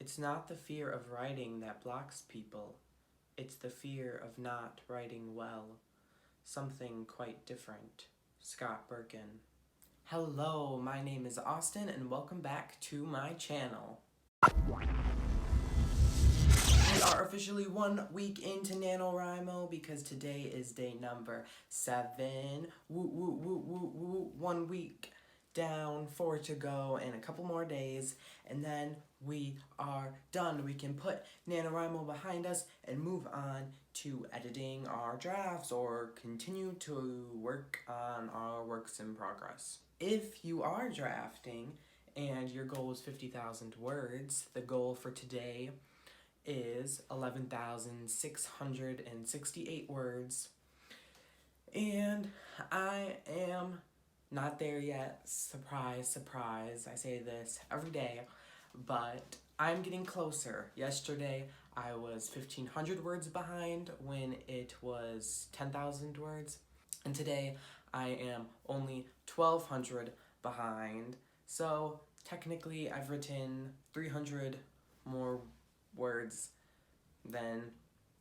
It's not the fear of writing that blocks people. It's the fear of not writing well. Something quite different. Scott Birkin. Hello, my name is Austin and welcome back to my channel. We are officially 1 week into NaNoWriMo because today is day number 7. Woo woo woo woo woo. 1 week down, 4 to go, and a couple more days, and then we are done. We can put NaNoWriMo behind us and move on to editing our drafts or continue to work on our works in progress. If you are drafting and your goal is 50,000 words, the goal for today is 11,668 words, and I am not there yet. Surprise, surprise. I say this every day, but I'm getting closer. Yesterday, I was 1,500 words behind when it was 10,000 words. And today, I am only 1,200 behind. So, technically, I've written 300 more words than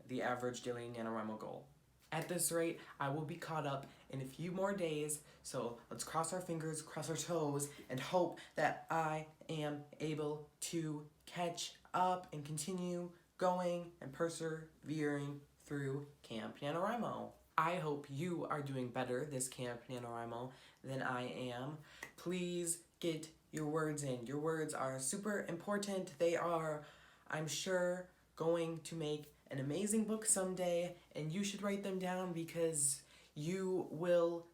the average daily NaNoWriMo goal. At this rate, I will be caught up in a few more days, so let's cross our fingers, cross our toes, and hope that I am able to catch up and continue going and persevering through Camp NaNoWriMo. I hope you are doing better this Camp NaNoWriMo than I am. Please get your words in. Your words are super important. They are, I'm sure, going to make an amazing book someday, and you should write them down because you will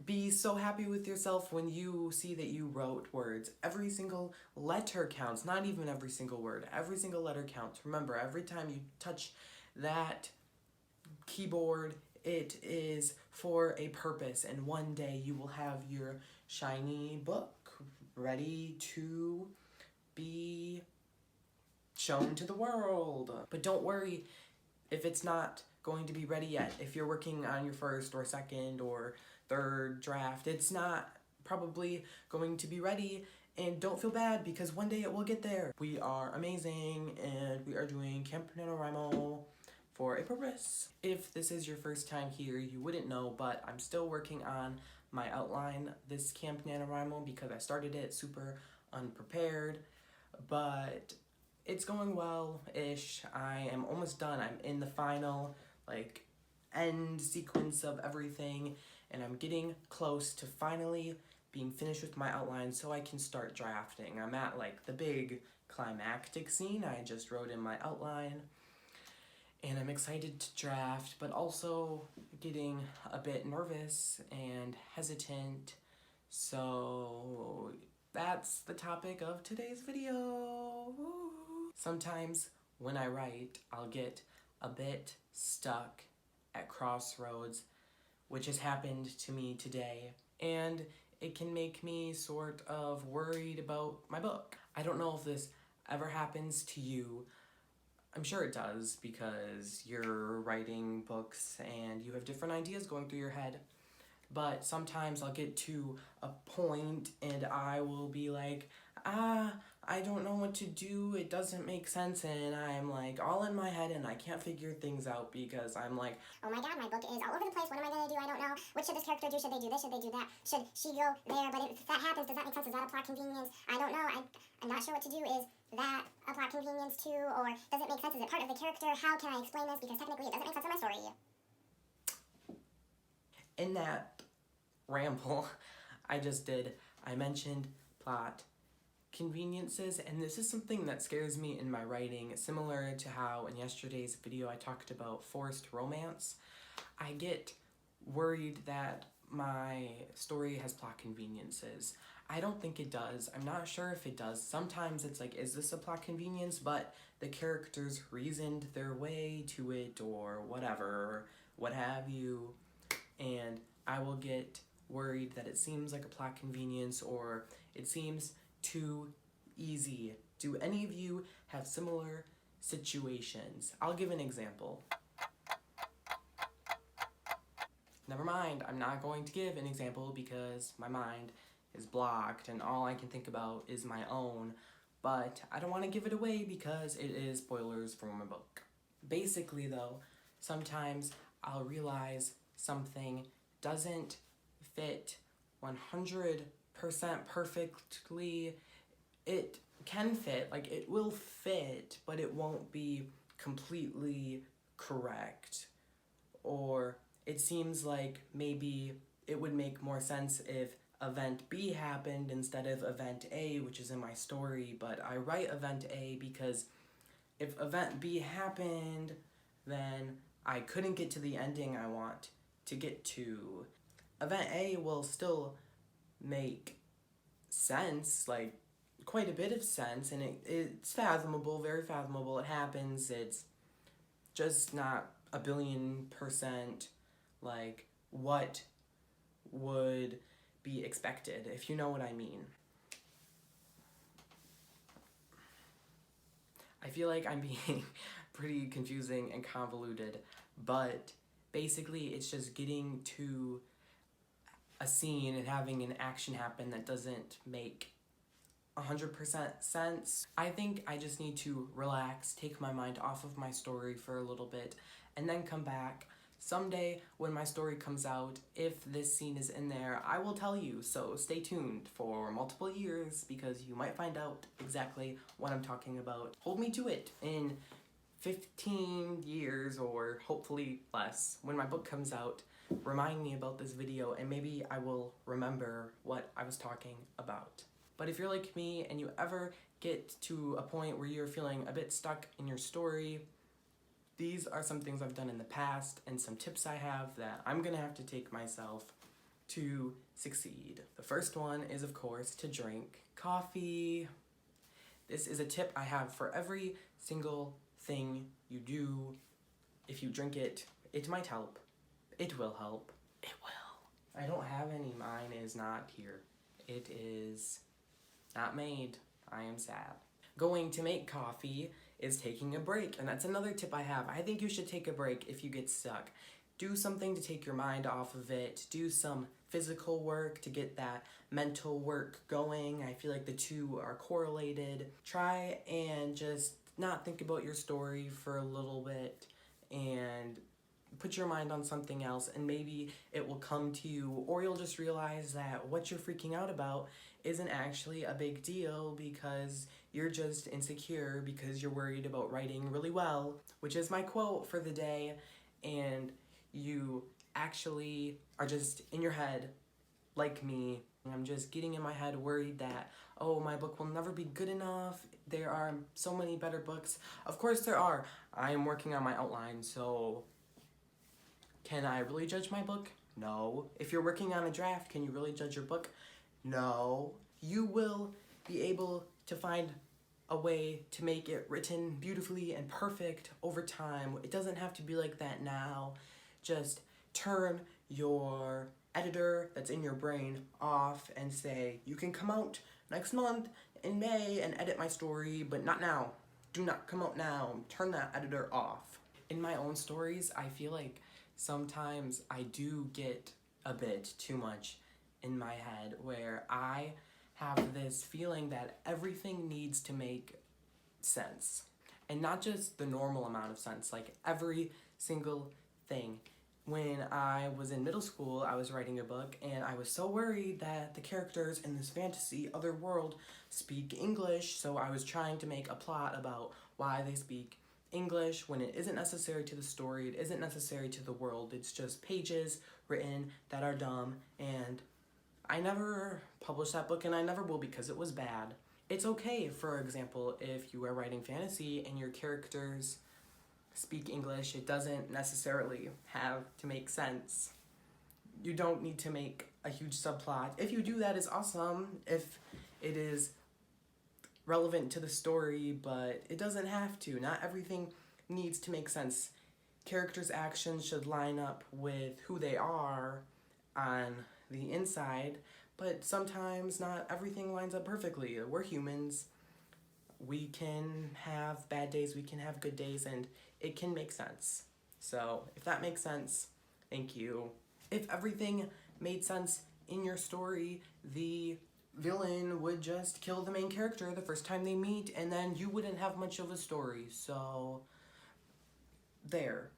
be so happy with yourself when you see that you wrote words. Every single letter counts, not even every single word. Every single letter counts. Remember, every time you touch that keyboard, it is for a purpose, and one day you will have your shiny book ready to be shown to the world. But don't worry if it's not going to be ready yet. If you're working on your first or second or third draft, it's not probably going to be ready, and don't feel bad because one day it will get there. We are amazing and we are doing Camp NaNoWriMo for a purpose. If this is your first time here, you wouldn't know, but I'm still working on my outline this Camp NaNoWriMo because I started it super unprepared, but it's going well-ish. I am almost done. I'm in the final, end sequence of everything, and I'm getting close to finally being finished with my outline so I can start drafting. I'm at, the big climactic scene I just wrote in my outline, and I'm excited to draft, but also getting a bit nervous and hesitant, so that's the topic of today's video. Woo! Sometimes when I write, I'll get a bit stuck at crossroads, which has happened to me today, and it can make me sort of worried about my book. I don't know if this ever happens to you. I'm sure it does because you're writing books and you have different ideas going through your head. But sometimes I'll get to a point and I will be like, I don't know what to do, it doesn't make sense, and I'm all in my head and I can't figure things out because I'm like, oh my god, my book is all over the place, what am I going to do, I don't know, what should this character do, should they do this, should they do that, should she go there, but if that happens, does that make sense, is that a plot convenience, I don't know, I'm not sure what to do, is that a plot convenience too, or does it make sense, is it part of the character, how can I explain this, because technically it doesn't make sense in my story. In that ramble I just did, I mentioned plot conveniences, and this is something that scares me in my writing, similar to how in yesterday's video I talked about forced romance. I get worried that my story has plot conveniences. I don't think it does. I'm not sure if it does. Sometimes it's is this a plot convenience, but the characters reasoned their way to it or whatever, what have you, and I will get worried that it seems like a plot convenience or it seems too easy. Do any of you have similar situations? I'll give an example. Never mind, I'm not going to give an example because my mind is blocked and all I can think about is my own. but I don't want to give it away because it is spoilers from my book. Basically though, sometimes I'll realize something doesn't fit 100% perfectly. It can fit, like it will fit, but it won't be completely correct. Or it seems like maybe it would make more sense if event B happened instead of event A, which is in my story, but I write event A because if event B happened, then I couldn't get to the ending I want to get to. Event A will still make sense, like quite a bit of sense, and it's fathomable, very fathomable. It happens. It's just not 1,000,000,000% like what would be expected, if you know what I mean. I feel like I'm being pretty confusing and convoluted, but basically it's just getting to a scene and having an action happen that doesn't make 100% sense. I think I just need to relax, take my mind off of my story for a little bit, and then come back. Someday when my story comes out, if this scene is in there, I will tell you, so stay tuned for multiple years because you might find out exactly what I'm talking about. Hold me to it in 15 years or hopefully less. When my book comes out, remind me about this video and maybe I will remember what I was talking about. But if you're like me and you ever get to a point where you're feeling a bit stuck in your story, these are some things I've done in the past and some tips I have that I'm gonna have to take myself to succeed. The first one is, of course, to drink coffee. This is a tip I have for every single thing you do. If you drink it, it might help. It will help. It will. I don't have any. Mine is not here. It is not made. I am sad. Going to make coffee is taking a break, and that's another tip I have. I think you should take a break if you get stuck. Do something to take your mind off of it. Do some physical work to get that mental work going. I feel like the two are correlated. Try and just not think about your story for a little bit and put your mind on something else, and maybe it will come to you, or you'll just realize that what you're freaking out about isn't actually a big deal because you're just insecure because you're worried about writing really well, which is my quote for the day, and you actually are just in your head like me. I'm just getting in my head worried that, oh, my book will never be good enough. There are so many better books. Of course there are. I am working on my outline, so can I really judge my book? No. If you're working on a draft, can you really judge your book? No. You will be able to find a way to make it written beautifully and perfect over time. It doesn't have to be like that now. Just turn your editor that's in your brain off and say, you can come out next month in May and edit my story, but not now. Do not come out now. Turn that editor off. In my own stories, I feel like sometimes I do get a bit too much in my head where I have this feeling that everything needs to make sense. And not just the normal amount of sense, like every single thing. When I was in middle school, I was writing a book and I was so worried that the characters in this fantasy other world speak English, so I was trying to make a plot about why they speak English when it isn't necessary to the story, it isn't necessary to the world, it's just pages written that are dumb, and I never published that book and I never will because it was bad. It's okay, for example, if you are writing fantasy and your characters speak English, it doesn't necessarily have to make sense. You don't need to make a huge subplot. If you do that, it's awesome if it is relevant to the story, but it doesn't have to. Not everything needs to make sense. Characters' actions should line up with who they are on the inside, but sometimes not everything lines up perfectly. We're humans. We can have bad days, we can have good days, and it can make sense. So if that makes sense, thank you. If everything made sense in your story, the villain would just kill the main character the first time they meet, and then you wouldn't have much of a story. So, there.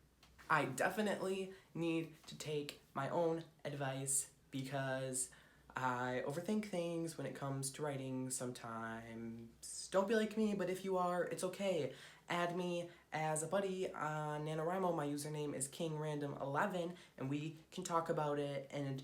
I definitely need to take my own advice because I overthink things when it comes to writing sometimes. Don't be like me, but if you are, it's okay. Add me as a buddy on NaNoWriMo. My username is KingRandom11, and we can talk about it and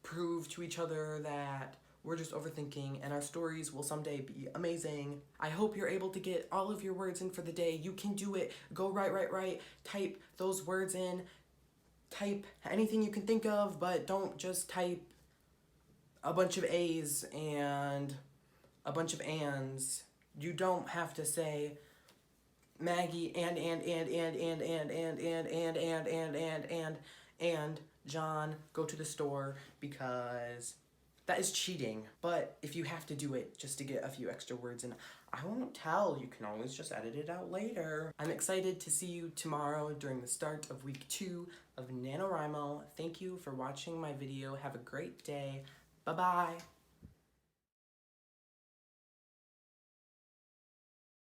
prove to each other that we're just overthinking and our stories will someday be amazing. I hope you're able to get all of your words in for the day. You can do it. Go write. Type those words in. Type anything you can think of, but don't just type a bunch of A's and a bunch of ands. You don't have to say Maggie and John go to the store because that is cheating. But if you have to do it just to get a few extra words in, I won't tell. You can always just edit it out later. I'm excited to see you tomorrow during the start of week 2 of NaNoWriMo. Thank you for watching my video. Have a great day. Bye-bye.